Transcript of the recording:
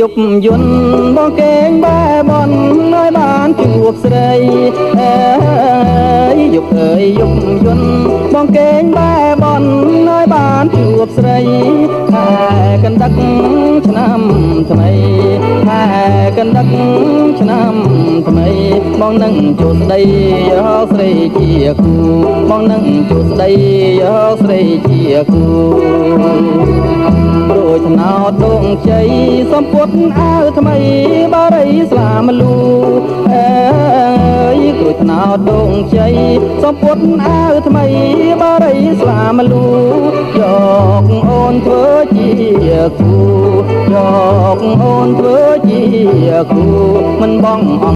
យប់យន់បងកេងបែបនឲ្យបានជួបស្រីអើយយប់អើយយប់យន់បងកេងបែបនឲ្យបានជួបស្រីខែកណ្ដឹកឆ្នាំថ្មីខែកណ្ដឹកឆ្នាំថ្មីបងនឹងជួបស្ដីយកស្រីជាគូបងនឹងជួបស្ដីយកស្រីជាគូរួចថ្នោតដងជ័យសំពត់អាវថ្មីបារីស្លាមលូអើយរួចថ្នោតដងជ័យសំពត់អាវថ្មីបារីស្លាមលូយកអូនធ្វើជាគូយកអូនធ្វើជាគូមិនបង